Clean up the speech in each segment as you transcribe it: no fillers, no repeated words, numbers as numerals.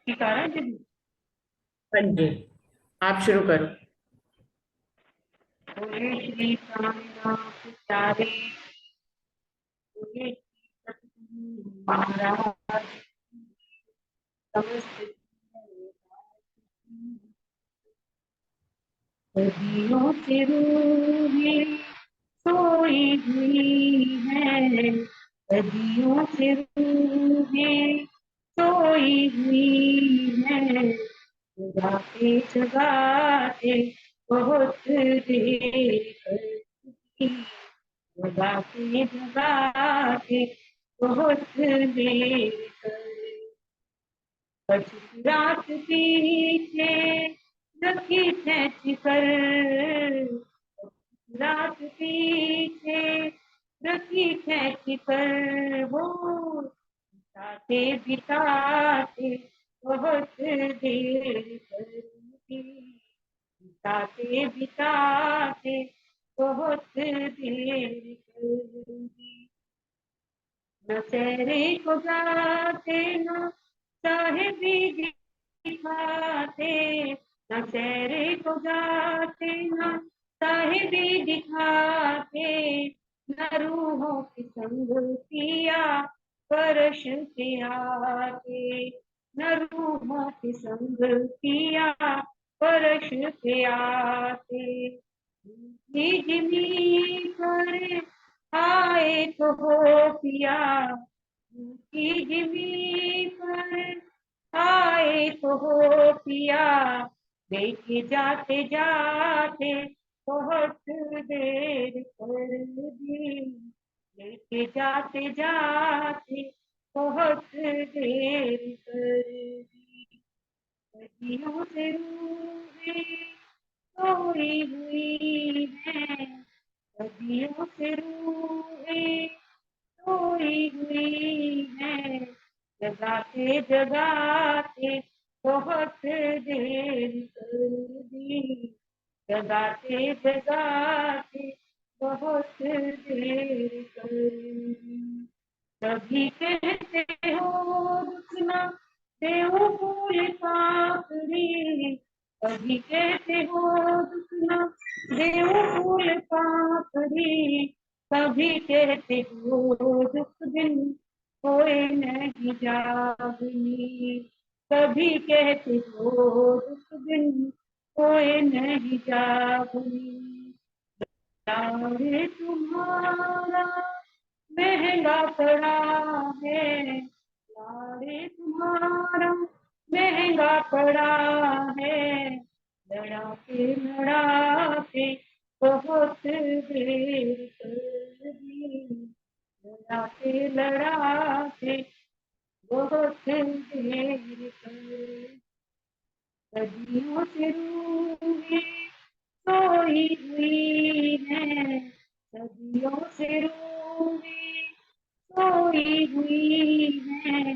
ठीक आ रहा है जी। हाँ जी। आप शुरू करो। बोले श्री स्वामीनाथ प्यारे, बोले श्री सतगुरु महाराज, नमस्ते। सदियों से रूहें सोई हुई है, सदियों से रूहें सोई हुई है, जगाते जगाते बहुत देर कर दी, जगाते जगाते बहुत देर कर कटी रात पीछे रखी खींच कर, रात पीछे रखी खींच कर वो बिताते बिताते बहुत देर कर दी, बिताते बिताते बहुत देर कर दी। न चेहरे को जाते न साहिबी दिखाते, न चेहरे को जाते न साहिबी दिखाते, न रूहों की संग पिया परश के आते, न रूहों की संग पिया परश के आते। जिमी करे आए तो हो पिया, की जिमी पर आए तो हो पिया, लेके जाते जाते बहुत देर कर दी, लेके जाते जाते बहुत देर कर दी। सदियों से रूहें सोई हुई है, सदियों से रूहें सोई हुई है, जगाते जगाते बहुत देर कर दी, जगाते जगाते बहुत देर कर दी। कभी कहते हो रुकना देव फूल पापड़ी, कभी कहते हो रुकना देव फूल पापड़ी, कभी कहते हो दुख दिन कोई नहीं जागनी, कभी कहते हो दुख दिन कोई नहीं जागनी। लारे तुम्हारा महंगा पड़ा है, लारे तुम्हारा महंगा पड़ा है, लड़ाते लड़ाते बहुत देर कर दी, लड़ाते लड़ाते बहुत देर कर। सदियों से रूहें सोई हुई है, सदियों से रूहें सोई हुई है,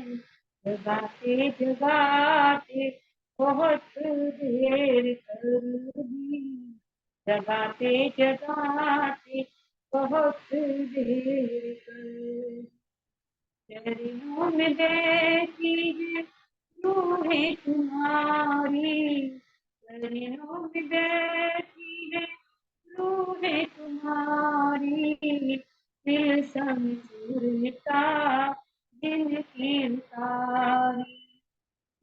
जगाते जगाते बहुत देर कर दी, जगाते जगाते बहुत देर कर। चरणों में बैठी है रूहें तुम्हारी, चरणों में बैठी है रूहें तुम्हारी, दिल समझूता दिल की उतारी,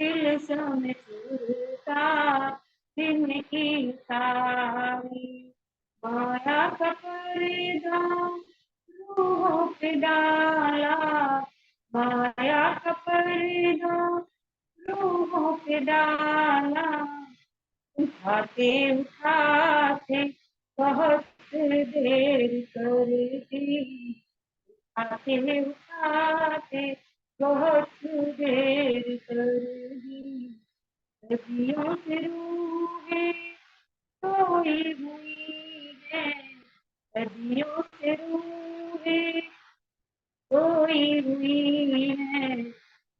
दिल समझूता दिल की उतारी। माया का पर्दा रूहों पे डाला, माया का पर्दा रूहों पे डाला, उठाते उठाते बहुत देर कर दी, उठाते उठाते बहुत देर कर दी। सदियों से रूहें सोई हुई है, सदियों से रूहें सोई हुई है,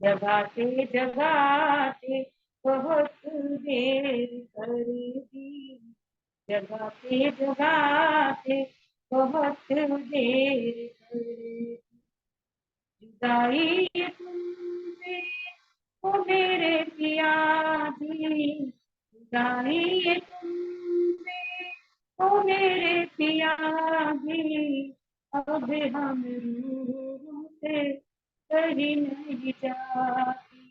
जगाते जगाते बहुत देर कर दी, जगाते जगाते बहुत देर कर दी। जुदाई तुमसे ओ मेरे पिया, जाइए तुमसे ओ मेरे पिया जी, अब हम रूह से कहीं नहीं जाती,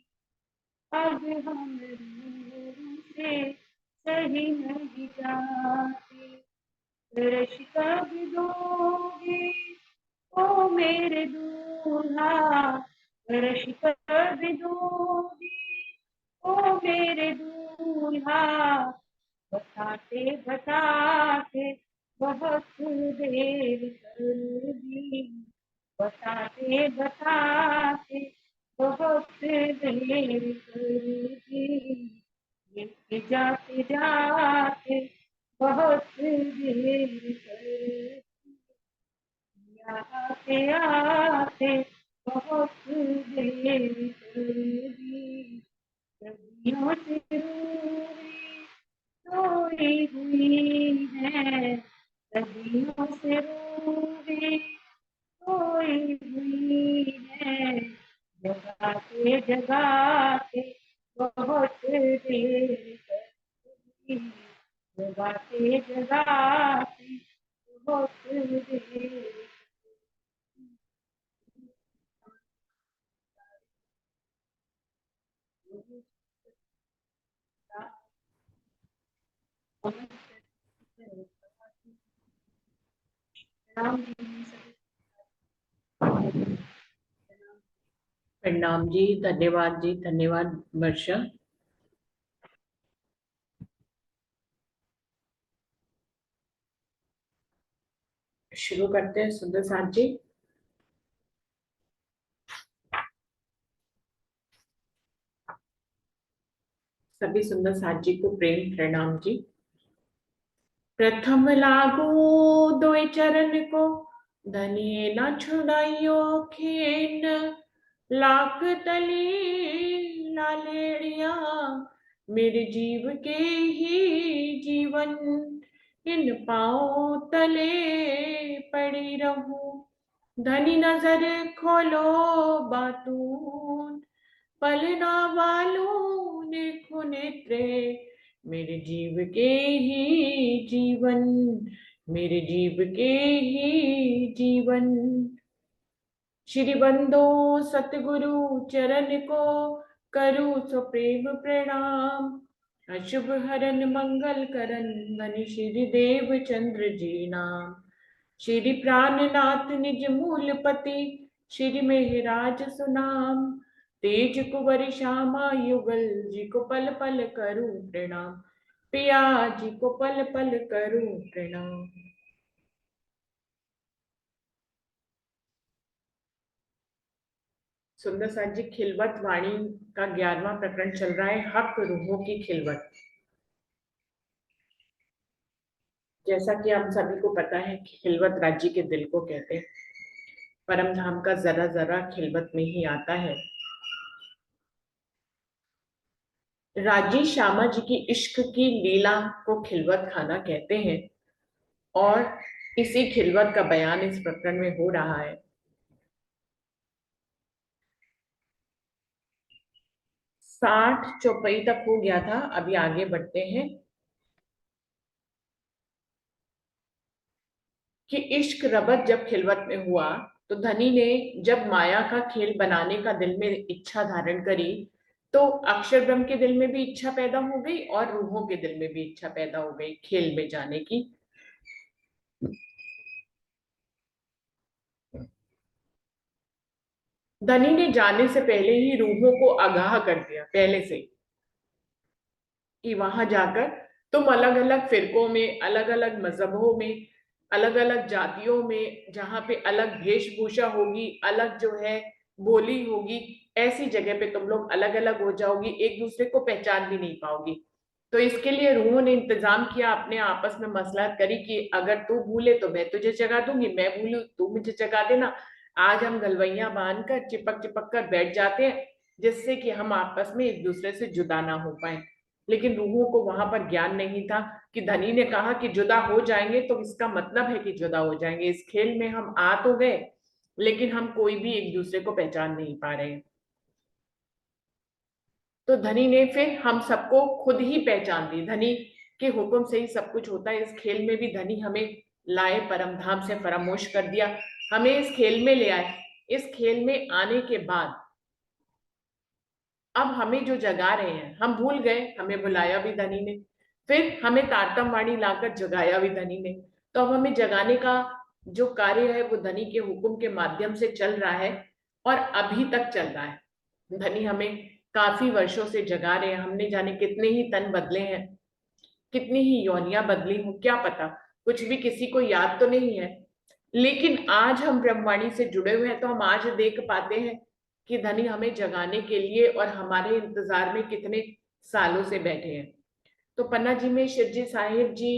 अब हम रूह से कहीं नहीं जाती। रश कब दोगे ओ मेरे दूल्हा, रश कब दोगे ओ मेरे दूल्हा, बताते बताते बहुत देर कर दी, बताते बताते बहुत देर कर दी, ये जाते जाते बहुत देर कर दी, आते आते बहुत देर कर दी, सदियों से रूही सोई हुई है, सदियों से रूही सोई हुई है, जगाते जगाते बहुत देर कर दी, जगाते जगाते बहुत देर। राम जी सभी। प्रणाम जी, धन्यवाद जी, धन्यवाद वर्षा। शुरू करते हैं सुंदर साथ जी। सभी सुंदर साथ जी को प्रेम प्रणाम जी। प्रथम लागू दोय चरण को, धनिये न छुड़ाइयो खेन, लाख तली लालेड़िया, मेरे जीव के ही जीवन, इन पाँव तले पड़ी रहूं, धनी नजर खोलो बातून, पलना वालों ने नेत्रे, मेरे जीव के ही जीवन, मेरे जीव के ही जीवन। श्री बंदो सतगुरु चरण को, करु सो प्रेम प्रणाम, अशुभ हरन मंगल करन, धनि श्री देव चंद्र जी नाम, श्री प्राणनाथ निज मूलपति, श्री मेहराज सुनाम, तेज कुंवर श्यामा युगल, जी को पल पल करूं प्रणाम, पिया जी को पल पल करूं प्रणाम। सुंदर साथ जी, खिलवत वाणी का 11वां प्रकरण चल रहा है, हक रूहों की खिलवत। जैसा कि हम सभी को पता है कि खिलवत राज्य के दिल को कहते हैं। परम धाम का जरा जरा खिलवत में ही आता है। राजी श्यामा जी की इश्क की लीला को खिलवत खाना कहते हैं, और इसी खिलवत का बयान इस प्रकरण में हो रहा है। 60 चौपाई तक हो गया था, अभी आगे बढ़ते हैं कि इश्क रबत जब खिलवत में हुआ, तो धनी ने जब माया का खेल बनाने का दिल में इच्छा धारण करी, तो अक्षर ब्रह्म के दिल में भी इच्छा पैदा हो गई और रूहों के दिल में भी इच्छा पैदा हो गई खेल में जाने की। धनी ने जाने से पहले ही रूहों को आगाह कर दिया पहले से, कि वहां जाकर तुम अलग अलग फिरकों में, अलग अलग मजहबों में, अलग अलग जातियों में, जहां पे अलग वेशभूषा होगी, अलग जो है बोली होगी, ऐसी जगह पे तुम लोग अलग अलग हो जाओगी, एक दूसरे को पहचान भी नहीं पाओगी। तो इसके लिए रूहों ने इंतजाम किया, अपने आपस में मसलहत करी कि अगर तू भूले तो मैं तुझे जगा दूंगी, मैं भूलू तू मुझे जगा देना। आज हम गलवैया बांधकर चिपक चिपक कर बैठ जाते हैं, जिससे कि हम आपस में एक दूसरे से जुदा ना हो पाए। लेकिन रूहों को वहां पर ज्ञान नहीं था कि धनी ने कहा कि जुदा हो जाएंगे, तो इसका मतलब है कि जुदा हो जाएंगे। इस खेल में हम आ तो गए, लेकिन हम कोई भी एक दूसरे को पहचान नहीं पा रहे हैं। तो धनी ने फिर हम सबको खुद ही पहचान दी, धनी के हुक्म से ही सब कुछ होता है। इस खेल में भी धनी हमें लाए, परम धाम से फरामोश कर दिया, हमें इस खेल में ले आए। इस खेल में आने के बाद अब हमें जो जगा रहे हैं, हम भूल गए, हमें बुलाया भी धनी ने, फिर हमें तारतम वाणी लाकर जगाया भी धनी ने। तो अब हमें जगाने का जो कार्य है वो धनी के हुक्म के माध्यम से चल रहा है और अभी तक चल रहा है। धनी हमें काफी वर्षों से जगा रहे हैं, हमने जाने कितने ही तन बदले हैं, कितनी ही योनियां बदली हो, क्या पता, कुछ भी किसी को याद तो नहीं है। लेकिन आज हम ब्रह्मवाणी से जुड़े हुए हैं तो हम आज देख पाते हैं कि धनी हमें जगाने के लिए और हमारे इंतजार में कितने सालों से बैठे हैं। तो पन्ना जी में शिवजी साहिब जी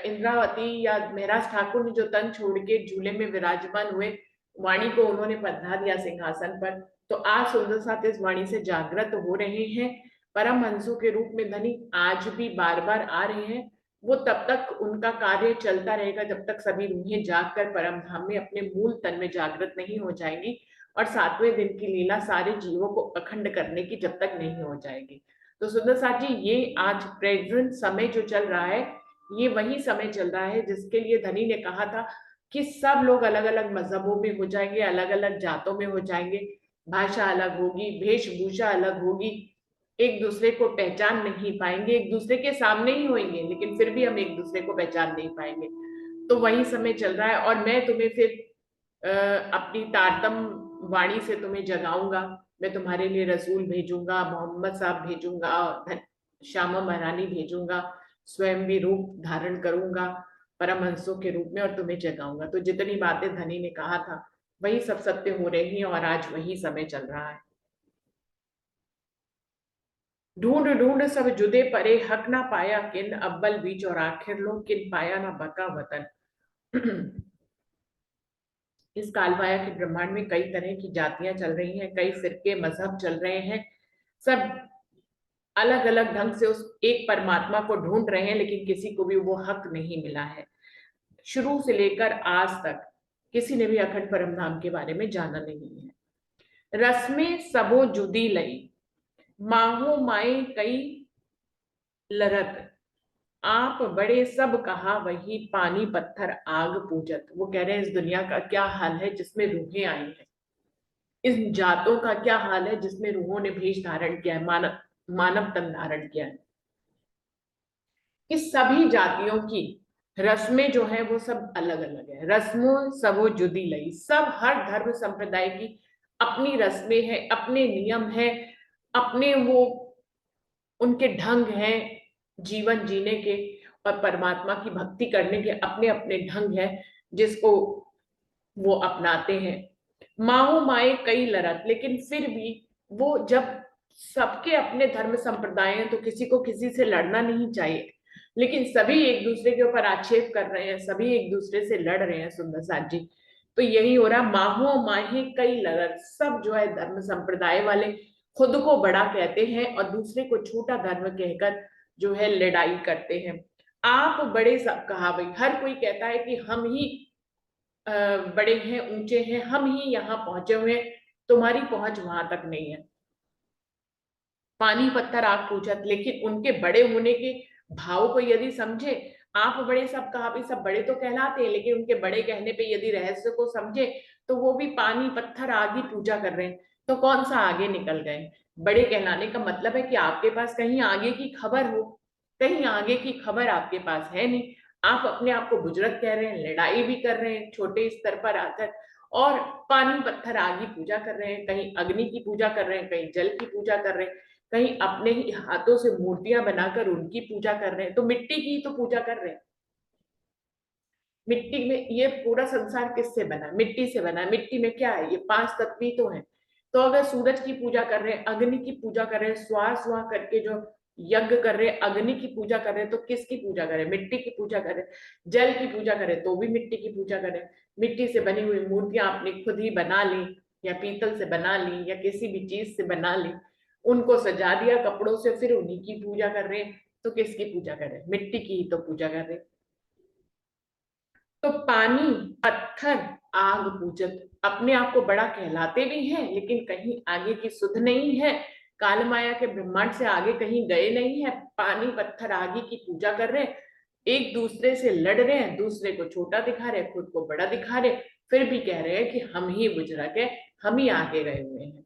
इंद्रावती या महराज ठाकुर ने जो तन छोड़ के झूले में विराजमान हुए, वाणी को उन्होंने पधरा दिया सिंहासन पर। तो आज सुंदर साथ इस वाणी से जागृत हो रहे हैं, परमहंसों के रूप में धनी आज भी बार बार आ रहे हैं। वो तब तक उनका कार्य चलता रहेगा जब तक सभी रूहें जागकर परम धाम में अपने मूल तन में जागृत नहीं हो जाएंगी और 7वें दिन की लीला सारे जीवों को अखंड करने की जब तक नहीं हो जाएगी। तो सुंदर साथ जी, ये आज प्रेजेंट समय जो चल रहा है, ये वही समय चल रहा है जिसके लिए धनी ने कहा था कि सब लोग अलग अलग मजहबों में हो जाएंगे, अलग अलग जातों में हो जाएंगे, भाषा अलग होगी, वेशभूषा अलग होगी, एक दूसरे को पहचान नहीं पाएंगे, एक दूसरे के सामने ही होंगे लेकिन फिर भी हम एक दूसरे को पहचान नहीं पाएंगे। तो वही समय चल रहा है और मैं तुम्हें फिर अपनी तारतम वाणी से तुम्हें जगाऊंगा। मैं तुम्हारे लिए रसूल भेजूंगा, मोहम्मद साहब भेजूंगा, श्यामा महारानी भेजूंगा, स्वयं भी रूप धारण करूंगा परमहंसों के रूप में और तुम्हें जगाऊंगा। तो जितनी बातें धनी ने कहा था वही सब सत्य हो रही हैं और आज वही समय चल रहा है। ढूंढ ढूंढ सब जुदे परे, हक ना पाया किन, अव्वल बीच और आखिर लो, किन पाया ना बका वतन। इस कालमाया के ब्रह्मांड में कई तरह की जातियां चल रही हैं, कई फिरके मजहब चल रहे हैं, सब अलग अलग ढंग से उस एक परमात्मा को ढूंढ रहे हैं, लेकिन किसी को भी वो हक नहीं मिला है। शुरू से लेकर आज तक किसी ने भी अखंड परम धाम के बारे में जाना नहीं है। रस्में सबो जुदी लई, माहो माए कई लरत, आप बड़े सब कहा वही, पानी पत्थर आग पूजत। वो कह रहे हैं इस दुनिया का क्या हाल है जिसमें रूहें आई हैं, इस जातों का क्या हाल है जिसमें रूहों ने भेष धारण किया है, मानव तन धारण किया है। कि सभी जातियों की रस्में जो है वो सब अलग अलग है, रस्मों सबो जुदी लई, सब हर धर्म संप्रदाय की अपनी रस्में हैं, अपने नियम हैं, अपने वो उनके ढंग हैं जीवन जीने के और परमात्मा की भक्ति करने के अपने अपने ढंग हैं जिसको वो अपनाते हैं। माओ माए कई लड़त, लेकिन फिर भी वो जब सबके अपने धर्म संप्रदाय हैं तो किसी को किसी से लड़ना नहीं चाहिए, लेकिन सभी एक दूसरे के ऊपर आक्षेप कर रहे हैं, सभी एक दूसरे से लड़ रहे हैं सुंदर साथ जी। तो यही हो रहा, माहो माहे कई लड़त, सब जो है धर्म संप्रदाय वाले खुद को बड़ा कहते हैं और दूसरे को छोटा धर्म कहकर जो है लड़ाई करते हैं। आप बड़े सब कहा भाई, हर कोई कहता है कि हम ही बड़े हैं, ऊंचे हैं, हम ही यहाँ पहुंचे हुए हैं, तुम्हारी पहुंच वहां तक नहीं है। पानी पत्थर आग पूछत, लेकिन उनके बड़े होने के भाव को यदि समझे, आप बड़े सब कहा भी, सब बड़े तो कहलाते हैं लेकिन उनके बड़े कहने पे यदि रहस्य को समझे तो वो भी पानी पत्थर आग ही पूजा कर रहे हैं। तो कौन सा आगे निकल गए? बड़े कहलाने का मतलब है कि आपके पास कहीं आगे की खबर हो, कहीं आगे की खबर आपके पास है नहीं। आप अपने आप को बुजुर्ग कह रहे हैं, लड़ाई भी कर रहे हैं छोटे स्तर पर आकर, और पानी पत्थर आग ही पूजा कर रहे हैं, कहीं अग्नि की पूजा कर रहे हैं, कहीं जल की पूजा कर रहे हैं, कहीं अपने ही हाथों से मूर्तियां बनाकर उनकी पूजा कर रहे हैं। तो मिट्टी की तो पूजा कर रहे हैं। मिट्टी में ये पूरा संसार किससे बना है? मिट्टी से बना है। मिट्टी में क्या है? ये 5 तत्व ही तो है। तो अगर सूरज की पूजा कर रहे हैं, अग्नि की पूजा कर रहे हैं, स्वाहा स्वाहा करके जो यज्ञ कर रहे हैं, अग्नि की पूजा कर रहे हैं, तो किसकी पूजा कर रहे हैं? मिट्टी की पूजा कर रहे हैं। जल की पूजा कर रहे हैं तो भी मिट्टी की पूजा कर रहे हैं। मिट्टी से बनी हुई मूर्तियां आपने खुद ही बना ली या पीतल से बना ली या किसी भी चीज से बना ली, उनको सजा दिया कपड़ों से, फिर उन्हीं की पूजा कर रहे हैं। तो किसकी पूजा कर रहे हैं? मिट्टी की ही तो पूजा कर रहे हैं। तो पानी पत्थर आग पूजक अपने आप को बड़ा कहलाते भी हैं, लेकिन कहीं आगे की सुध नहीं है, काल माया के ब्रह्मांड से आगे कहीं गए नहीं है, पानी पत्थर आगे की पूजा कर रहे हैं, एक दूसरे से लड़ रहे हैं, दूसरे को छोटा दिखा रहे हैं, खुद को बड़ा दिखा रहे, फिर भी कह रहे हैं कि हम ही बुजुर्ग है, हम ही आगे गए हुए हैं।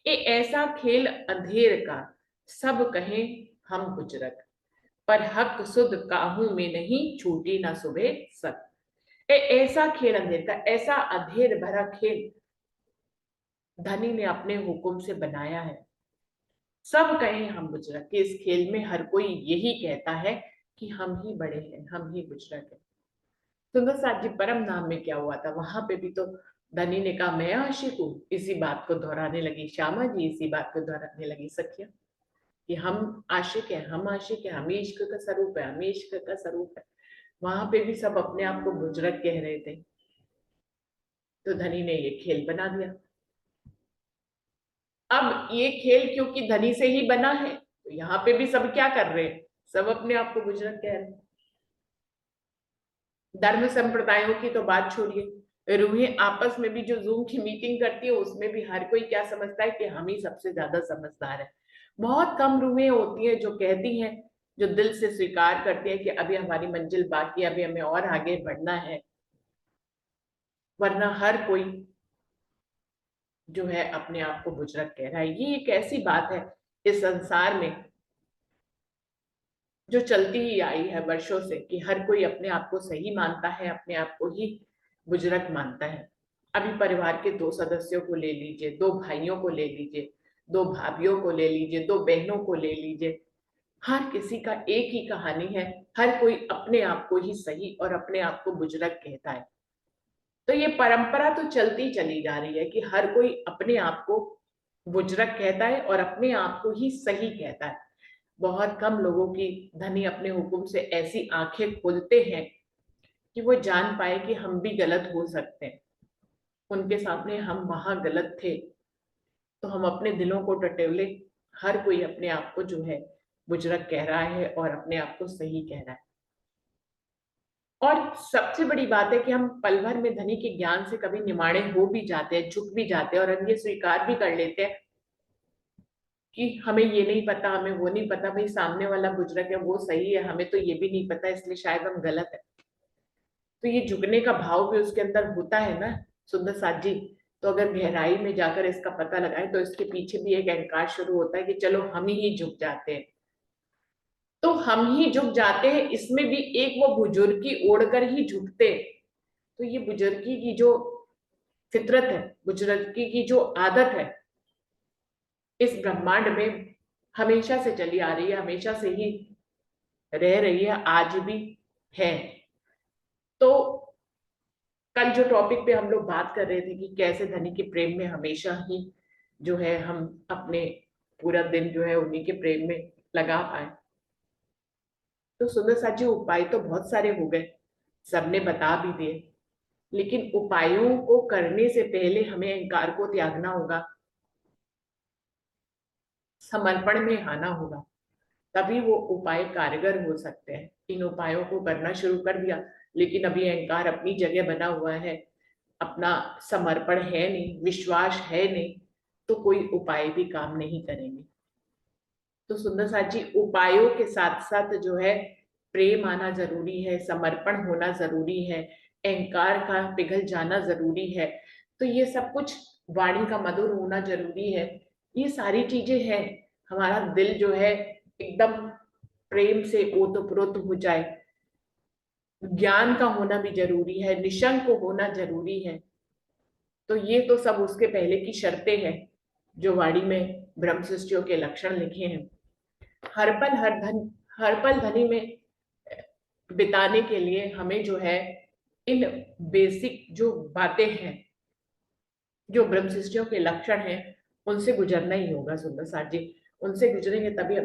ये ऐसा खेल अंधेर का, सब कहें हम बुजुर्ग, पर हक सुध काहू में नहीं, छूटी ना सुबह सक। ये ऐसा खेल अंधेर का, ऐसा अंधेर भरा खेल धनी ने अपने हुक्म से बनाया है। सब कहें हम बुजुर्ग कि इस खेल में हर कोई यही कहता है कि हम ही बड़े हैं, हम ही बुजुर्ग हैं। सुंदर साथ जी परम धाम में क्या हुआ था, वहां पे भी तो धनी ने कहा मैं आशिक हूँ, इसी बात को दोहराने लगी श्यामा जी, इसी बात को दोहराने लगी सखिया कि हम आशिक हैं, हम आशिक हैं, हम इश्क का स्वरूप है, हम इश्क का स्वरूप है। वहां पे भी सब अपने आप को बुजुर्ग कह रहे थे। तो धनी ने ये खेल बना दिया। अब ये खेल क्योंकि धनी से ही बना है, तो यहाँ पे भी सब क्या कर रहे हैं, सब अपने आप को बुजुर्ग कह रहे हैं। धर्म संप्रदायों की तो बात छोड़िए, रूहें आपस में भी जो जूम की मीटिंग करती है उसमें भी हर कोई क्या समझता है कि हम ही सबसे ज्यादा समझदार है। बहुत कम रूहें होती हैं जो कहती हैं, जो दिल से स्वीकार करती है कि अभी हमारी मंजिल बाकी है, अभी हमें और आगे बढ़ना है। वरना हर कोई जो है अपने आप को बुजुर्ग कह रहा है। ये एक ऐसी बात है इस संसार में जो चलती ही आई है वर्षों से, कि हर कोई अपने आप को सही मानता है, अपने आप को ही बुजुर्ग मानता है। अभी परिवार के दो सदस्यों को ले लीजिए, दो भाइयों को ले लीजिए, दो भाभियों को ले लीजिए, दो बहनों को ले लीजिए, हर किसी का एक ही कहानी है। हर कोई अपने आप को ही सही और अपने आप को बुजुर्ग कहता है। तो ये परंपरा तो चलती चली जा रही है कि हर कोई अपने आप को बुजुर्ग कहता है और अपने आप को ही सही कहता है। बहुत कम लोगों की धनी अपने हुक्म से ऐसी आंखें खोलते हैं कि वो जान पाए कि हम भी गलत हो सकते हैं। उनके सामने हम वहां गलत थे, तो हम अपने दिलों को टटोले, हर कोई अपने आप को जो है बुजुर्ग कह रहा है और अपने आप को सही कह रहा है। और सबसे बड़ी बात है कि हम पल भर में धनी के ज्ञान से कभी निमाड़े हो भी जाते हैं, झुक भी जाते हैं और हम ये स्वीकार भी कर लेते हैं कि हमें ये नहीं पता, हमें वो नहीं पता, भाई सामने वाला बुजुर्ग है वो सही है, हमें तो ये भी नहीं पता, इसलिए शायद हम गलत है। तो ये झुकने का भाव भी उसके अंदर होता है ना सुंदर साथ जी। तो अगर गहराई में जाकर इसका पता लगाए तो इसके पीछे भी एक अहंकार शुरू होता है कि चलो हम ही झुक जाते हैं। तो हम ही झुक जाते हैं, इसमें भी एक वो बुजुर्गी ओढ़कर ही झुकते हैं। तो ये बुजुर्गी की जो फितरत है, बुजुर्गी की जो आदत है, इस ब्रह्मांड में हमेशा से चली आ रही है, हमेशा से ही रह रही है, आज भी है। तो कल जो टॉपिक पे हम लोग बात कर रहे थे कि कैसे धनी के प्रेम में हमेशा ही जो है हम अपने पूरा दिन जो है उन्हीं के प्रेम में लगा पाए। तो सुंदर साथ जी उपाय तो बहुत सारे हो गए, सबने बता भी दिए, लेकिन उपायों को करने से पहले हमें अहंकार को त्यागना होगा, समर्पण में आना होगा, तभी वो उपाय कारगर हो सकते हैं। इन उपायों को करना शुरू कर दिया, लेकिन अभी अहंकार अपनी जगह बना हुआ है, अपना समर्पण है नहीं, विश्वास है नहीं, तो कोई उपाय भी काम नहीं करेंगे। तो सुंदर साथ जी उपायों के साथ साथ जो है प्रेम आना जरूरी है, समर्पण होना जरूरी है, अहंकार का पिघल जाना जरूरी है। तो ये सब कुछ, वाणी का मधुर होना जरूरी है, ये सारी चीजें हैं। हमारा दिल जो है एकदम प्रेम से ओतप्रोत हो जाए, ज्ञान का होना भी जरूरी है, निशंक होना जरूरी है। तो ये तो सब उसके पहले की शर्तें हैं जो वाणी में ब्रह्म सृष्टियों के लक्षण लिखे हैं। हर पल हर पल धनी में बिताने के लिए हमें जो है इन बेसिक जो बातें हैं, जो ब्रह्म सृष्टियों के लक्षण हैं, उनसे गुजरना ही होगा सुंदर साथ जी। उनसे गुजरेंगे तभी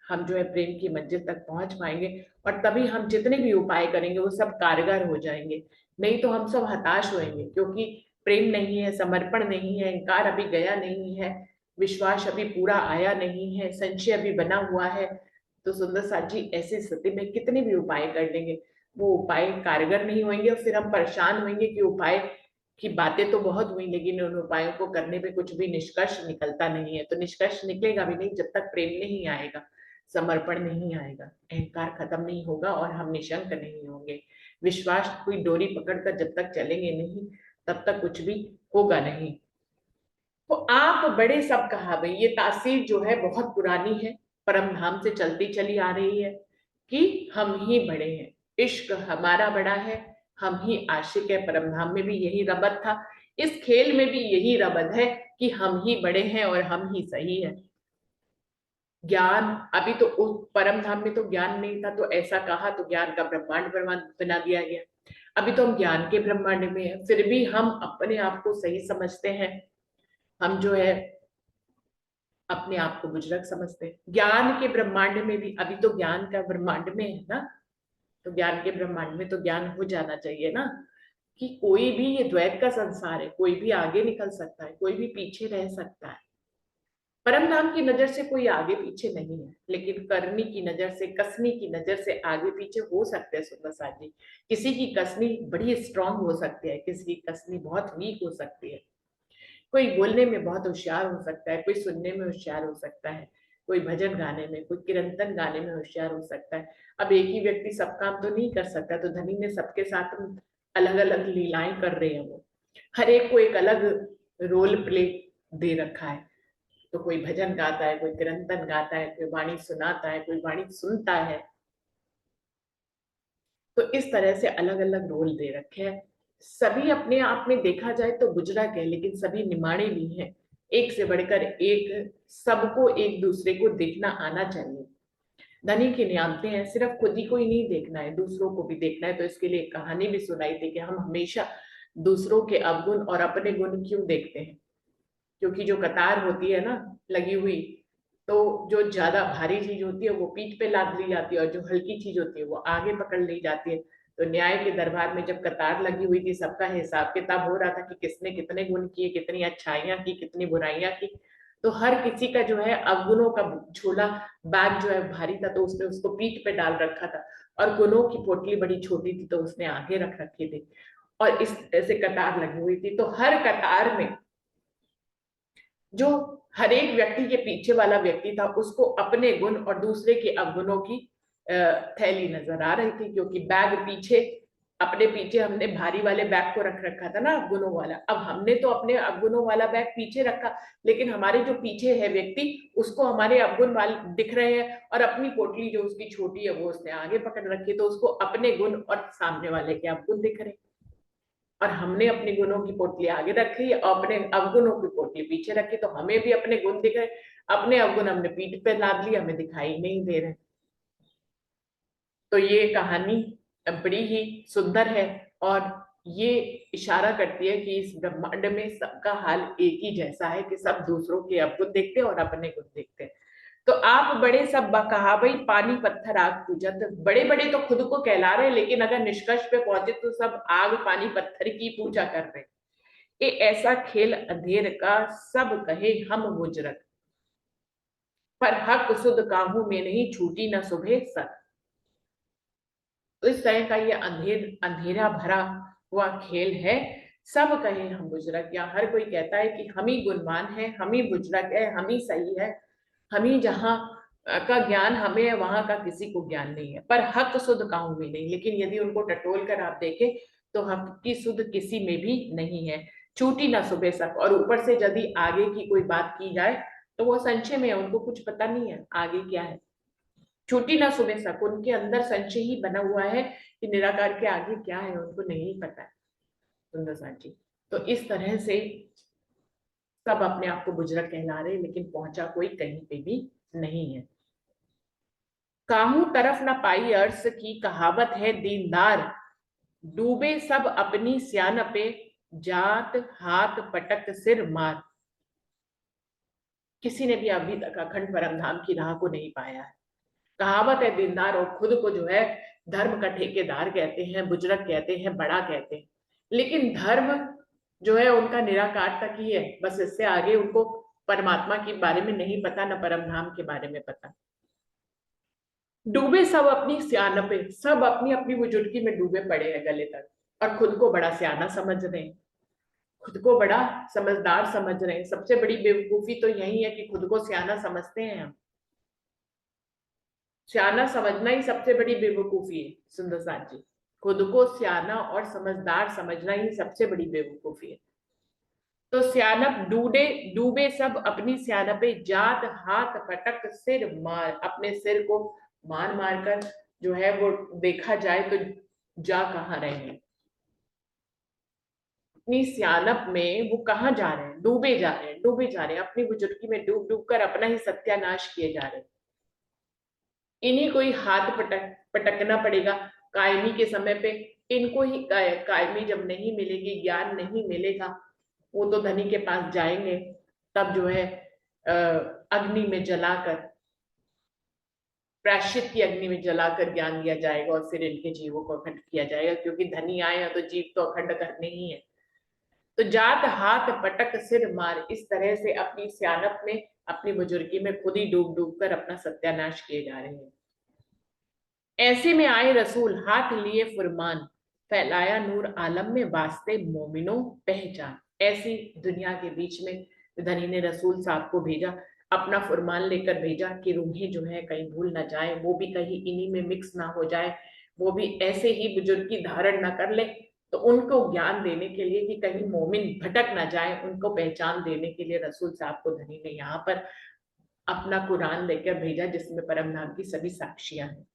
हम जो है प्रेम की मंजिल तक पहुंच पाएंगे, और तभी हम जितने भी उपाय करेंगे वो सब कारगर हो जाएंगे। नहीं तो हम सब हताश होएंगे, क्योंकि प्रेम नहीं है, समर्पण नहीं है, अहंकार अभी गया नहीं है, विश्वास अभी पूरा आया नहीं है, संशय अभी बना हुआ है। तो सुंदर साथ जी ऐसी स्थिति में कितने भी उपाय कर लेंगे, वो उपाय कारगर नहीं होंगे और फिर हम परेशान होंगे कि उपाय कि बातें तो बहुत हुई लेकिन उन उपायों को करने पे कुछ भी निष्कर्ष निकलता नहीं है। तो निष्कर्ष निकलेगा भी नहीं जब तक प्रेम नहीं आएगा, समर्पण नहीं आएगा, अहंकार खत्म नहीं होगा और हम निशंक नहीं होंगे। विश्वास कोई डोरी पकड़कर जब तक चलेंगे नहीं तब तक कुछ भी होगा नहीं। तो आप बड़े सब कहा भाई, ये तासीर जो है बहुत पुरानी है, परम धाम से चलती चली आ रही है कि हम ही बड़े हैं, इश्क हमारा बड़ा है, हम ही आशिक है। परम धाम में भी यही रबत था, इस खेल में भी यही रबत है कि हम ही बड़े हैं और हम ही सही है। ज्ञान अभी तो उस परम धाम में तो ज्ञान नहीं था, तो ऐसा कहा तो ज्ञान का ब्रह्मांड ब्रह्मांड बना दिया गया। अभी तो हम ज्ञान के ब्रह्मांड में है, फिर भी हम अपने आप को सही समझते हैं। हम जो है अपने आप को बुजुर्ग समझते हैं। ज्ञान के ब्रह्मांड में भी अभी तो ज्ञान का ब्रह्मांड में है ना, तो ज्ञान के ब्रह्मांड में तो ज्ञान हो जाना चाहिए ना कि कोई भी, ये द्वैत का संसार है, कोई भी आगे निकल सकता है, कोई भी पीछे रह सकता है। परम धाम की नजर से कोई आगे पीछे नहीं है, लेकिन करनी की नजर से, कसनी की नजर से आगे पीछे हो सकते हैं। सुंदर साथ जी, किसी की कसनी बड़ी स्ट्रांग हो सकती है, किसी की कसनी बहुत वीक हो सकती है। कोई बोलने में बहुत होशियार हो सकता है, कोई सुनने में होशियार हो सकता है, कोई भजन गाने में, कोई कीर्तन गाने में होशियार हो सकता है। अब एक ही व्यक्ति सब काम तो नहीं कर सकता, तो धनी ने सबके साथ अलग अलग लीलाएं कर रहे हैं। वो हर एक को एक अलग रोल प्ले दे रखा है। तो कोई भजन गाता है, कोई कीर्तन गाता है, कोई वाणी सुनाता है, कोई वाणी सुनता है। तो इस तरह से अलग अलग रोल दे रखे हैं। सभी अपने आप में देखा जाए तो बुजुर्ग है, लेकिन सभी निमाणे भी हैं, एक से बढ़कर एक। सबको एक दूसरे को देखना आना चाहिए। धनी की नियामतें हैं, सिर्फ खुद ही को ही नहीं देखना है, दूसरों को भी देखना है। तो इसके लिए एक कहानी भी सुनाई थी कि हम हमेशा दूसरों के अवगुण और अपने गुण क्यों देखते हैं। क्योंकि जो कतार होती है ना लगी हुई, तो जो ज्यादा भारी चीज होती है वो पीठ पे लाद ली जाती है और जो हल्की चीज होती है वो आगे पकड़ ली जाती है। तो न्याय के दरबार में जब कतार लगी हुई थी, सबका हिसाब किताब हो रहा था कि किसने कितने गुण किए, कितनी अच्छाइयां की, कितनी बुराइयां की। तो हर किसी का जो है अवगुणों का झोला, बैग जो है भारी था, तो उसने उसको पीठ पे डाल रखा था। और गुणों की पोटली बड़ी छोटी थी, तो उसने आगे रख रखी थी। और इस ऐसे कतार लगी हुई थी, तो हर कतार में जो हर एक व्यक्ति के पीछे वाला व्यक्ति था, उसको अपने गुण और दूसरे के अवगुणों की थैली नजर आ रही थी। क्योंकि बैग पीछे, अपने पीछे हमने भारी वाले बैग को रख रखा था ना अवगुणों वाला, अब हमने तो अपने अवगुणों वाला बैग पीछे रखा, लेकिन हमारे जो पीछे है व्यक्ति, उसको हमारे अवगुण वाले दिख रहे हैं और अपनी पोटली जो उसकी छोटी है वो उसने आगे पकड़ रखी, तो उसको अपने गुण और सामने वाले के अवगुण दिख रहे हैं। और हमने अपने गुणों की पोटली आगे रखी और अपने अवगुणों की पोटली पीछे रखी, तो हमें भी अपने गुण दिख रहे, अपने अवगुण हमने पीठ पे लाद लिए, हमें दिखाई नहीं दे रहे। तो ये कहानी बड़ी ही सुंदर है और ये इशारा करती है कि इस ब्रह्मांड में सबका हाल एक ही जैसा है कि सब दूसरों के अवगुण देखते हैं और अपने गुण देखते हैं। तो आप बड़े सब कहा भाई, पानी पत्थर आग पूजत। बड़े बड़े तो खुद को कहला रहे, लेकिन अगर निष्कर्ष पे पहुंचे तो सब आग पानी पत्थर की पूजा कर रहे। ये ऐसा खेल अंधेर का, सब कहे हम मुजरत, पर हक सुध काहू में नहीं, छूटी न सुबह सत। तो इस तरह का ये अंधेरा भरा हुआ खेल है। सब कहे हम बुजुर्ग, या हर कोई कहता है कि हम ही गुणवान है, हम ही बुजुर्ग है, हम ही सही है, हम ही जहाँ का ज्ञान हमें है, वहां का किसी को ज्ञान नहीं है। पर हक सुध काहू में नहीं, लेकिन यदि उनको टटोल कर आप देखें तो हक की सुध किसी में भी नहीं है। छूटी ना सुबह सक, और ऊपर से यदि आगे की कोई बात की जाए तो वो संशय में है, उनको कुछ पता नहीं है आगे क्या है। छूटी ना सुबह सक, उनके अंदर संशय ही बना हुआ है कि निराकार के आगे क्या है, उनको नहीं पता है। सुंदर साथ जी, तो इस तरह से सब अपने आप को बुजुर्ग कहला रहे, लेकिन पहुंचा कोई कहीं पे भी नहीं है। काहू तरफ न पाई अर्श की कहावत है दीनदार, डूबे सब अपनी सियान पे, जात हाथ पटक सिर मार। किसी ने भी अभी तक अखंड परमधाम की राह को नहीं पाया है। कहावत है दीनदार, और खुद को जो है धर्म का ठेकेदार कहते हैं, बुजुर्ग कहते हैं, बड़ा कहते हैं, लेकिन धर्म जो है उनका निराकार तक ही है, बस इससे आगे उनको परमात्मा के बारे में नहीं पता, न परमधाम के बारे में पता। डूबे सब अपनी सियान पे, सब अपनी अपनी बुजुर्गी में डूबे पड़े हैं गले तक, और खुद को बड़ा सियाना समझ रहे हैं। खुद को बड़ा समझदार समझ रहे हैं। सबसे बड़ी बेवकूफी तो यही है कि खुद को सियाना समझते हैं हम। सियाना समझना ही सबसे बड़ी बेवकूफी है सुंदर साथ जी। खुद को सियाना और समझदार समझना ही सबसे बड़ी बेवकूफी है। तो सियानप डूबे डूबे सब अपनी सियानपे जात, हाथ पटक सिर मार। अपने सिर को मार मार कर जो है वो देखा जाए तो जा कहाँ रहे हैं, अपनी सियानप में वो कहाँ जा रहे हैं, डूबे जा रहे हैं, डूबे जा रहे हैं, अपनी बुजुर्गी में डूब डूब कर अपना ही सत्यानाश किए जा रहे हैं। इन्हीं को ही हाथ पटकना पड़ेगा कायमी के समय पे। इनको ही कायमी जब नहीं मिलेगी, ज्ञान नहीं मिलेगा, वो तो धनी के पास जाएंगे, तब जो है अग्नि में जलाकर, प्रायश्चित की अग्नि में जलाकर ज्ञान दिया जाएगा और फिर इनके जीवों को अखंड किया जाएगा, क्योंकि धनी आए हैं तो जीव तो अखंड करने ही है। तो जात हाथ पटक सिर मार, इस तरह से अपनी सियानप में, अपनी बुजुर्गी में खुद ही डूब डूब कर अपना सत्यानाश किए जा रहे हैं। ऐसे में आए रसूल हाथ लिए फुरमान, फैलाया नूर आलम में वास्ते मोमिनो पहचान। ऐसी दुनिया के बीच में धनी ने रसूल साहब को भेजा, अपना फुरमान लेकर भेजा कि रूहें जो है कहीं भूल ना जाए, वो भी कहीं इन्हीं में मिक्स ना हो जाए, वो भी ऐसे ही बुजुर्गी धारण ना कर ले। तो उनको ज्ञान देने के लिए कि कहीं मोमिन भटक ना जाए, उनको पहचान देने के लिए रसूल साहब को धनी ने यहाँ पर अपना कुरान लेकर भेजा, जिसमें परम नाम की सभी साक्षियां हैं।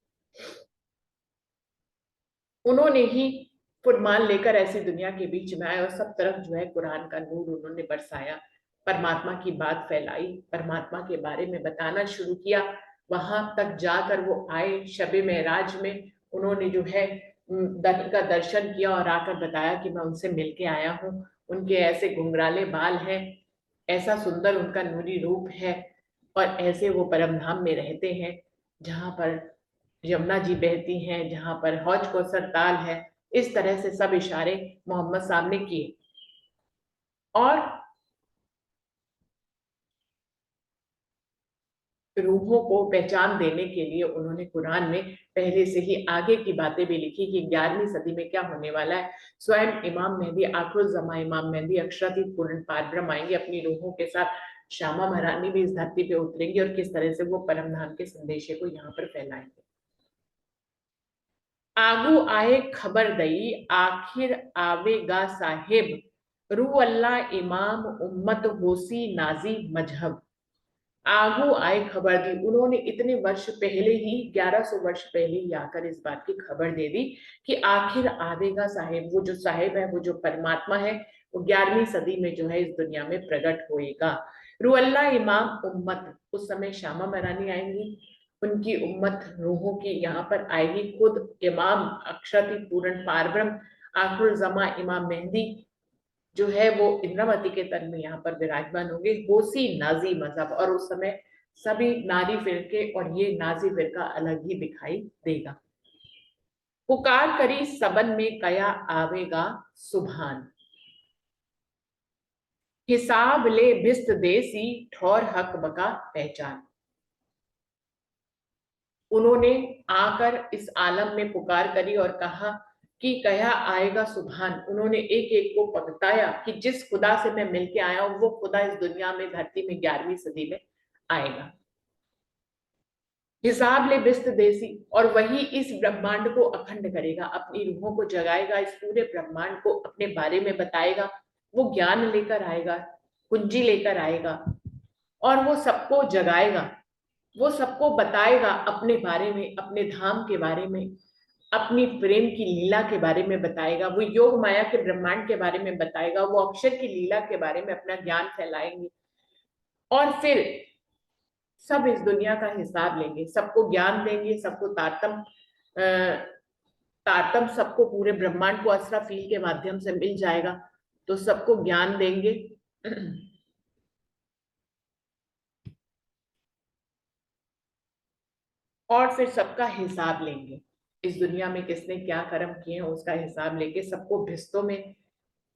उन्होंने ही फुरमान लेकर ऐसी दुनिया के बीच में आए और सब तरफ जो है कुरान का नूर उन्होंने बरसाया, परमात्मा की बात फैलाई, परमात्मा के बारे में बताना शुरू किया। वहां तक जाकर वो आए शबे मेराज में, उन्होंने जो है धनी का दर्शन किया और आकर बताया कि मैं उनसे मिलके आया हूँ। उनके ऐसे घुंघराले बाल हैं, ऐसा सुंदर उनका नूरी रूप है, और ऐसे वो परम धाम में रहते हैं जहां पर यमुना जी बहती हैं, जहां पर हौज कौसर ताल है। इस तरह से सब इशारे मोहम्मद साहब ने किए, और रूहों को पहचान देने के लिए उन्होंने कुरान में पहले से ही आगे की बातें भी लिखी कि 11वीं सदी में क्या होने वाला है। स्वयं इमाम मेहदी आखिर जमा इमाम मेहदी अक्षरातीत पूर्ण पारब्रह्म आएंगे अपनी रूहों के साथ। श्यामा महारानी भी इस धरती पे उतरेंगी और किस तरह से वो परम धाम के संदेशे को यहाँ पर फैलाएंगे। आगू आए खबर दई आखिर आवेगा साहेब, रू अल्लाह इमाम उम्मत होसी नाजी मजहब। आगू आए खबर दी, उन्होंने इतने वर्ष पहले ही, 1100 वर्ष पहले ही आकर इस बात की खबर दे दी कि आखिर आवेगा साहेब, वो जो साहेब है, वो जो परमात्मा है, वो 11वीं सदी में जो है इस दुनिया में प्रकट होएगा। रुअल्ला इमाम उम्मत, उस समय श्यामा महारानी आएंगी, उनकी उम्मत रूहों की यहाँ पर आएगी। खुद इमाम अक्षराती पूर्ण पारब्रह्म आखिर जमा इमाम मेहदी जो है वो इंद्रावती के तन में यहाँ पर विराजमान होंगे। होसी नाजी मजहब, और उस समय सभी नारी फिरके और ये नाजी फिरका अलग ही दिखाई देगा। पुकार करी सबन में कया आवेगा सुभान, हिसाब ले भिस्त देसी ठौर हक बका पहचान। उन्होंने आकर इस आलम में पुकार करी और कहा कि कया आएगा सुभान। उन्होंने एक एक को बताया कि जिस खुदा से मैं मिलके आया हूं वो खुदा इस दुनिया में, धरती में 11वीं सदी में आएगा। हिसाब ले बिस्त देसी, और वही इस ब्रह्मांड को अखंड करेगा, अपनी रूहों को जगाएगा, इस पूरे ब्रह्मांड को अपने बारे में बताएगा। वो ज्ञान लेकर आएगा, कुंजी लेकर आएगा, और वो सबको जगाएगा, वो सबको बताएगा अपने बारे में, अपने धाम के बारे में, अपनी प्रेम की लीला के बारे में बताएगा, वो योग माया के ब्रह्मांड के बारे में बताएगा, वो अक्षर की लीला के बारे में अपना ज्ञान फैलाएंगे। और फिर सब इस दुनिया का हिसाब लेंगे, सबको ज्ञान देंगे, सबको तारतम सबको, पूरे ब्रह्मांड को असराफील के माध्यम से मिल जाएगा, तो सबको ज्ञान देंगे। और फिर सबका हिसाब लेंगे, इस दुनिया में किसने क्या कर्म किए हैं उसका हिसाब लेके सबको भिस्तों में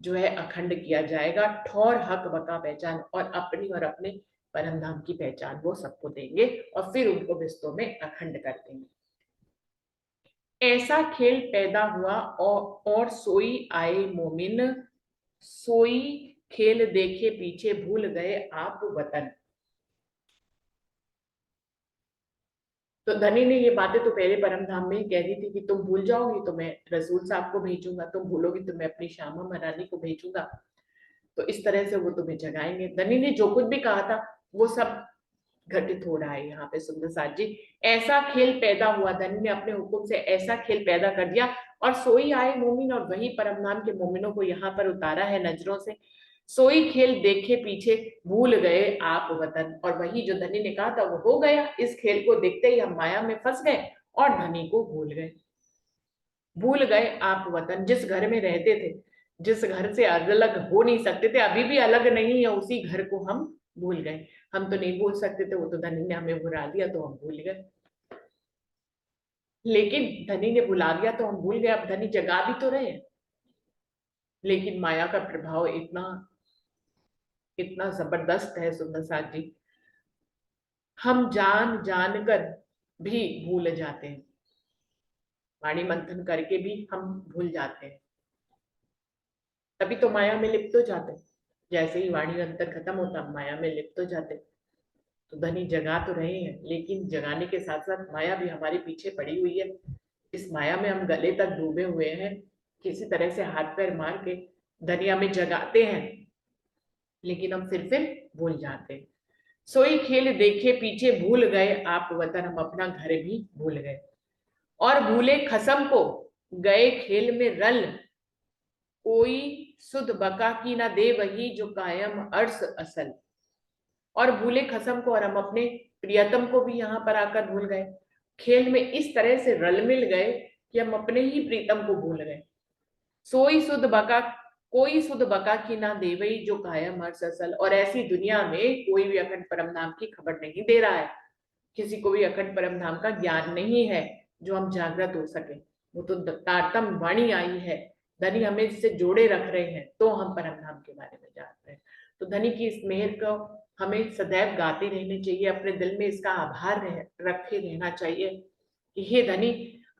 जो है अखंड किया जाएगा। ठौर हक बका पहचान, और अपनी और अपने परम धाम की पहचान वो सबको देंगे और फिर उनको भिस्तों में अखंड कर देंगे। ऐसा खेल पैदा हुआ और सोई आए मोमिन, सोई खेल देखे पीछे भूल गए आप वतन। तो धनी ने ये बातें तो पहले परम धाम में ही कह दी थी कि तुम भूल जाओगी तो मैं रसूल साहब को भेजूंगा, तुम भूलोगी तो मैं अपनी श्यामा महारानी को भेजूंगा, तो इस तरह से वो तुम्हें जगाएंगे। धनी ने जो कुछ भी कहा था वो सब घटित हो रहा है यहाँ पे सुंदर साथ जी। ऐसा खेल पैदा हुआ, धनी ने अपने हुक्म से ऐसा खेल पैदा कर दिया, और सोई आए मोमिन, और वही परम नाम के मोमिनों को यहाँ पर उतारा है नजरों से। सोई खेल देखे पीछे भूल गए आप वतन, और वही जो धनी ने कहा था वो हो गया। इस खेल को देखते ही हम माया में फंस गए और धनी को भूल गए। भूल गए आप वतन, जिस घर में रहते थे, जिस घर से अलग हो नहीं सकते थे, अभी भी अलग नहीं है, उसी घर को हम भूल गए। हम तो नहीं भूल सकते थे, वो तो धनी ने हमें भुला दिया तो हम भूल गए। लेकिन धनी ने भुला दिया तो हम भूल गए, अब धनी जगा भी तो रहे हैं। लेकिन माया का प्रभाव इतना इतना जबरदस्त है सुंदर साथ जी, हम जान जान कर भी भूल जाते हैं। वाणी मंथन करके भी हम भूल जाते हैं, तभी तो माया में लिप्त हो जाते हैं। जैसे ही वाणी अंतर खत्म होता माया में लिप्त हो जाते। तो धनी जगा तो रहे हैं, लेकिन जगाने के साथ साथ माया भी हमारे पीछे पड़ी हुई है। इस माया में हम गले तक डूबे हुए हैं, किसी तरह से हाथ पैर मार के धनी हमें जगाते हैं, लेकिन हम फिर भूल जाते हैं। सोई खेल देखे पीछे भूल गए आप वतन, हम अपना घर भी भूल गए, और भूले खसम को गए खेल में रल, कोई सुध बका की ना दे वही जो कायम अर्श असल। और भूले खसम को, और हम अपने प्रियतम को भी यहाँ पर आकर भूल गए। खेल में इस तरह से रल मिल गए कि हम अपने ही प्रीतम को भूल गए। सोई सुध बका, कोई सुध बका की ना देवई जो कायम अर्श असल। और ऐसी दुनिया में कोई भी अखंड परम नाम की खबर नहीं दे रहा है, किसी को भी अखंड परम धाम का ज्ञान नहीं है जो हम जागृत हो सके। वो तो तारतम वाणी आई है, धनी हमें इससे जोड़े रख रहे हैं, तो हम परम धाम के बारे में जानते हैं। तो धनी की इस मेहर को हमें सदैव गाते रहने चाहिए, अपने दिल में इसका आभार रखे रहना चाहिए कि हे धनी,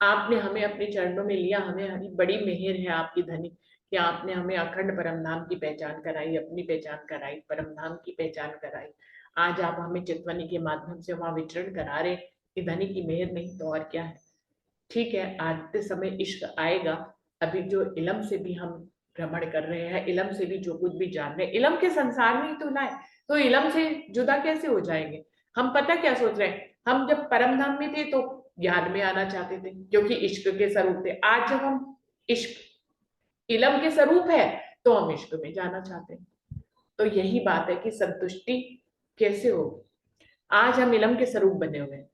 आपने हमें अपने चरणों में लिया, हमें हरी बड़ी मेहर है आपकी धनी, कि आपने हमें अखंड परम धाम की पहचान कराई, अपनी पहचान कराई, परम धाम की पहचान कराई। आज आप हमें चितवनी के माध्यम से वहां विचरण करा रहे, कि धनी की मेहर नहीं तो और क्या है। ठीक है, आते समय इश्क आएगा। अभी जो इलम से भी हम भ्रमण कर रहे हैं, इलम से भी जो कुछ भी जान रहे हैं, इलम के संसार में ही तो ना है, तो इलम से जुदा कैसे हो जाएंगे। हम पता क्या सोच रहे हैं, हम जब परम धाम में थे तो ज्ञान में आना चाहते थे, क्योंकि इश्क के स्वरूप थे। आज जब हम इश्क इलम के स्वरूप है तो हम इश्क में जाना चाहते हैं। तो यही बात है कि संतुष्टि कैसे होगी। आज हम इलम के स्वरूप बने हुए हैं,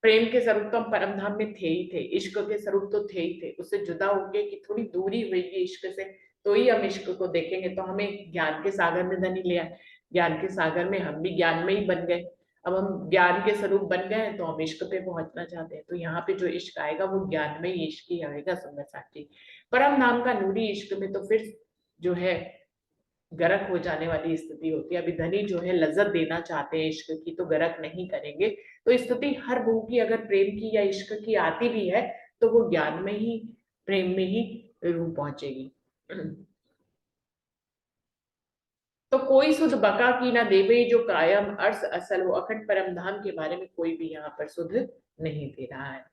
प्रेम के स्वरूप तो हम परम धाम में थे ही थे, इश्क के स्वरूप तो थे ही थे। उससे जुदा होंगे कि थोड़ी दूरी हुई इश्क से, तो ही हम इश्क को देखेंगे। तो हमें ज्ञान के सागर में धनी लिया, ज्ञान के सागर में हम भी ज्ञान में ही बन गए। अब हम ज्ञान के स्वरूप बन गए हैं तो हम इश्क पे पहुंचना चाहते हैं, तो यहाँ पे जो इश्क आएगा वो ज्ञान में ही इश्क ही आएगा सुंदर साथी। परम नाम का नूरी इश्क में तो फिर जो है गरक हो जाने वाली स्थिति होती है। अभी धनी जो है लज्जत देना चाहते हैं इश्क की, तो गरक नहीं करेंगे। तो स्थिति हर बहू की अगर प्रेम की या इश्क की आती भी है तो वो ज्ञान में ही, प्रेम में ही रूह पहुंचेगी। तो कोई सुध बका की ना देवे जो कायम अर्श असल, वो अखंड परम धाम के बारे में कोई भी यहाँ पर सुध नहीं दे रहा है।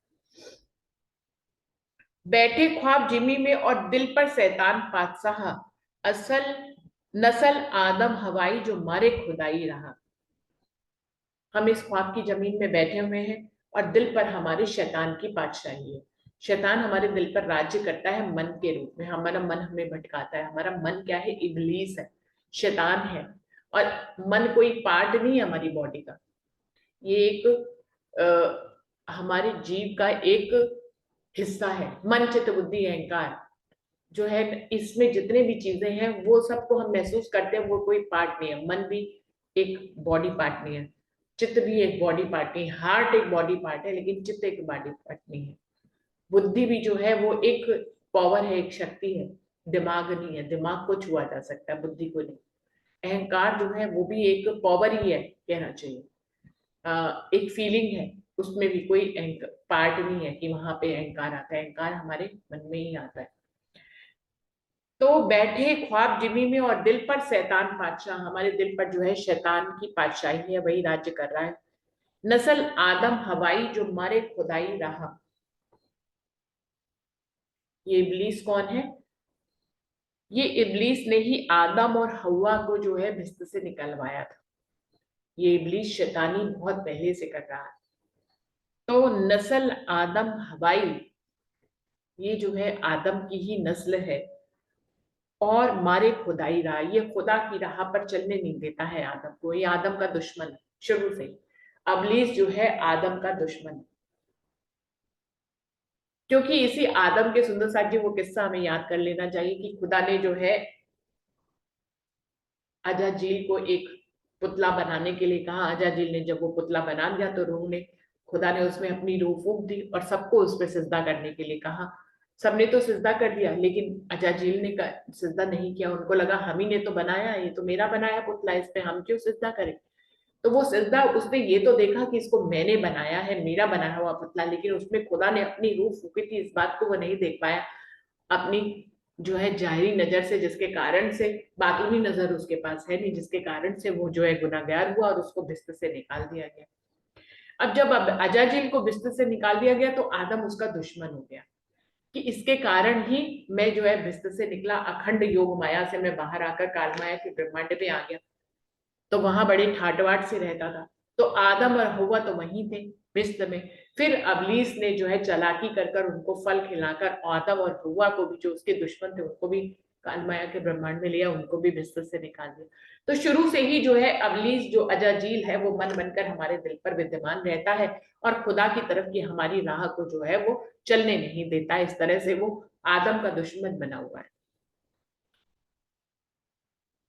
बैठे ख्वाब जिमी में और दिल पर शैतान बादशाह, असल नस्ल आदम हवाई जो मारे खुदाई रहा। हम इस ख्वाब की जमीन में बैठे हुए हैं और दिल पर हमारी शैतान की बादशाही है। शैतान हमारे दिल पर राज्य करता है मन के रूप में, हमारा मन हमें भटकाता है। हमारा मन क्या है, इब्लीस है, शैतान है। और मन कोई पार्ट नहीं है हमारी बॉडी का, ये एक हमारे जीव का एक हिस्सा है। मन चित्त बुद्धि अहंकार जो है, इसमें जितने भी चीजें हैं वो सबको हम महसूस करते हैं, वो कोई पार्ट नहीं है। मन भी एक बॉडी पार्ट नहीं है, चित्त भी एक बॉडी पार्ट नहीं, हार्ट एक बॉडी पार्ट है लेकिन चित्त एक बॉडी पार्ट नहीं है। बुद्धि भी जो है वो एक पावर है, एक शक्ति है, दिमाग नहीं है, दिमाग को छुआ जा सकता है, बुद्धि को नहीं। अहंकार जो है वो भी एक पावर ही है कहना चाहिए, एक फीलिंग है, उसमें भी कोई पार्ट नहीं है कि वहां पे अहंकार आता है। अहंकार हमारे मन में ही आता है। तो बैठे ख्वाब जिमी में और दिल पर शैतान पातशाह, हमारे दिल पर जो है शैतान की पातशाही है, वही राज्य कर रहा है। नस्ल आदम हवाई जो मारे खुदाई रहा। ये इब्लीस कौन है? ये इब्लीस ने ही आदम और हवा को जो है भिस्त से निकलवाया था। ये इब्लीस शैतानी बहुत पहले से कर रहा है। तो नस्ल आदम हवाई, ये जो है आदम की ही नस्ल है। और मारे खुदाई रहा, ये खुदा की राह पर चलने नहीं देता है आदम को। ये आदम का दुश्मन है शुरू से ही। इब्लीस जो है आदम का दुश्मन है। क्योंकि इसी आदम के सुंदर साथ जी वो किस्सा हमें याद कर लेना चाहिए कि खुदा ने जो है अजाजील को एक पुतला बनाने के लिए कहा। अजाजील ने जब वो पुतला बना दिया तो रूह ने, खुदा ने उसमें अपनी रूह फूंक दी और सबको उस पर सिजदा करने के लिए कहा। सबने तो सिजदा कर दिया, लेकिन अजाजील ने सिजदा नहीं किया। उनको लगा हम ही ने तो बनाया, ये तो मेरा बनाया पुतला, इस पे हम क्यों सिजदा करें। तो वो सिजदा, उसने ये तो देखा कि इसको मैंने बनाया है, मेरा बनाया हुआ पुतला, लेकिन उसमें खुदा ने अपनी रूह फूकी थी, इस बात को वो नहीं देख पाया अपनी जो है जाहिरी नजर से, जिसके कारण से बातूनी नजर उसके पास है नहीं, जिसके कारण से वो जो है गुनाहगार हुआ और उसको बिस्तर से निकाल दिया गया। अब जब अजाजिल को बिस्तर से निकाल दिया गया तो आदम उसका दुश्मन हो गया कि इसके कारण ही मैं जो है बिस्तर से निकला, अखंड योग माया से मैं बाहर आकर काल माया के ब्रह्मांड में आ गया। तो वहां बड़ी ठाटवाट से रहता था। तो आदम और हवा तो वहीं थे बिस्त में। फिर अबलीस ने जो है चालाकी कर कर उनको फल खिलाकर आदम और हवा को भी, जो उसके दुश्मन थे, उनको भी कालमाया के ब्रह्मांड में लिया, उनको भी बिस्तर से निकाल दिया। तो शुरू से ही जो है अबलीस जो अजाजील है वो मन बनकर हमारे दिल पर विद्यमान रहता है और खुदा की तरफ की हमारी राह को जो है वो चलने नहीं देता। इस तरह से वो आदम का दुश्मन बना हुआ है।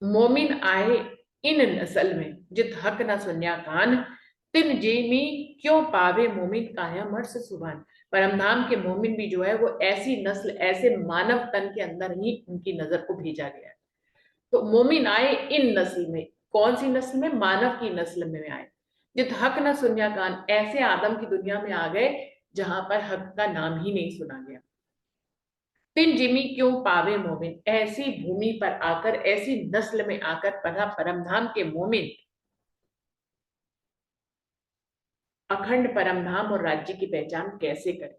मोमिन आए इन नस्ल में जित हक न सुन्या कान, तिन जेमी क्यों पावे मोमिन काया मर्स सुभान। परमधाम के मोमिन भी जो है वो ऐसी नस्ल, ऐसे मानव तन के अंदर ही उनकी नजर को भेजा गया है। तो मोमिन आए इन नस्ल में, कौन सी नस्ल में? मानव की नस्ल में आए। जित हक न सुन्या कान, ऐसे आदम की दुनिया में आ गए जहां पर हक का नाम ही नहीं सुना गया। तिन जिमी क्यों पावे मोमिन, ऐसी भूमि पर आकर, ऐसी नस्ल में आकर पढ़ा परमधाम के मोमिन अखंड परमधाम और राज्य की पहचान कैसे करें।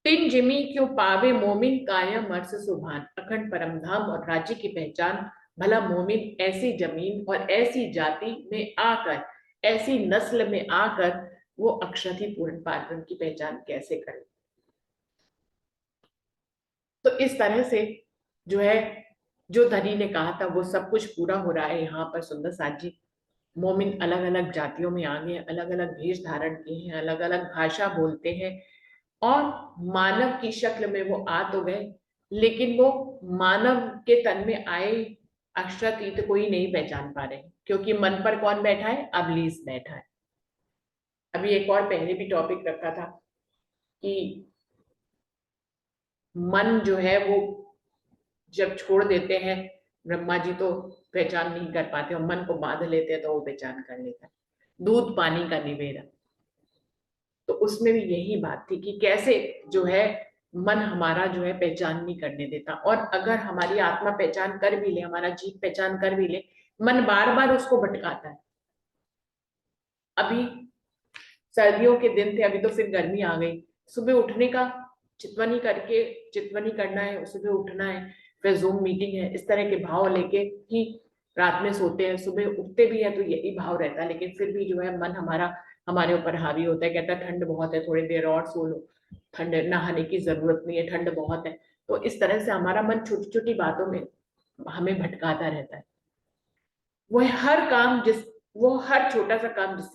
तिन जिमी क्यों पावे मोमिन कायम अर्श सुभान, अखंड परमधाम और राज्य की पहचान भला मोमिन ऐसी जमीन और ऐसी जाति में आकर, ऐसी नस्ल में आकर वो अक्षति पूर्ण पारब्रह्म की पहचान कैसे करे। तो इस तरह से जो है, जो धनी ने कहा था वो सब कुछ पूरा हो रहा है यहाँ पर। सुंदर साथ जी, मोमिन अलग अलग जातियों में आ गए, अलग अलग भेष धारण किए हैं, अलग अलग भाषा बोलते हैं और मानव की शक्ल में वो आ तो गए, लेकिन वो मानव के तन में आए अक्षरातीत को ही नहीं पहचान पा रहे, क्योंकि मन पर कौन बैठा है? इब्लीस बैठा है। अभी एक और पहले भी टॉपिक रखा था कि मन जो है वो जब छोड़ देते हैं ब्रह्मा जी तो पहचान नहीं कर पाते, और मन को बांध लेते हैं तो वो पहचान कर लेता है। दूध पानी का निवेदन, तो उसमें भी यही बात थी कि कैसे जो है मन हमारा जो है पहचान नहीं करने देता, और अगर हमारी आत्मा पहचान कर भी ले, हमारा जीव पहचान कर भी ले, मन बार बार उसको भटकाता है। अभी सर्दियों के दिन थे, अभी तो फिर गर्मी आ गई। सुबह उठने का चितवनी करके, चितवनी करना है, सुबह उठना है, फिर जूम मीटिंग है, इस तरह के भाव लेके ही रात में सोते हैं। सुबह उठते भी है तो यही भाव रहता है, लेकिन फिर भी जो है मन हमारा हमारे ऊपर हावी होता है, कहता है ठंड बहुत है, थोड़ी देर और सो लो, ठंड, नहाने की जरूरत नहीं है, ठंड बहुत है। तो इस तरह से हमारा मन छोटी छोटी बातों में हमें भटकाता रहता है। वो हर काम जिस वो हर छोटा सा काम जिससे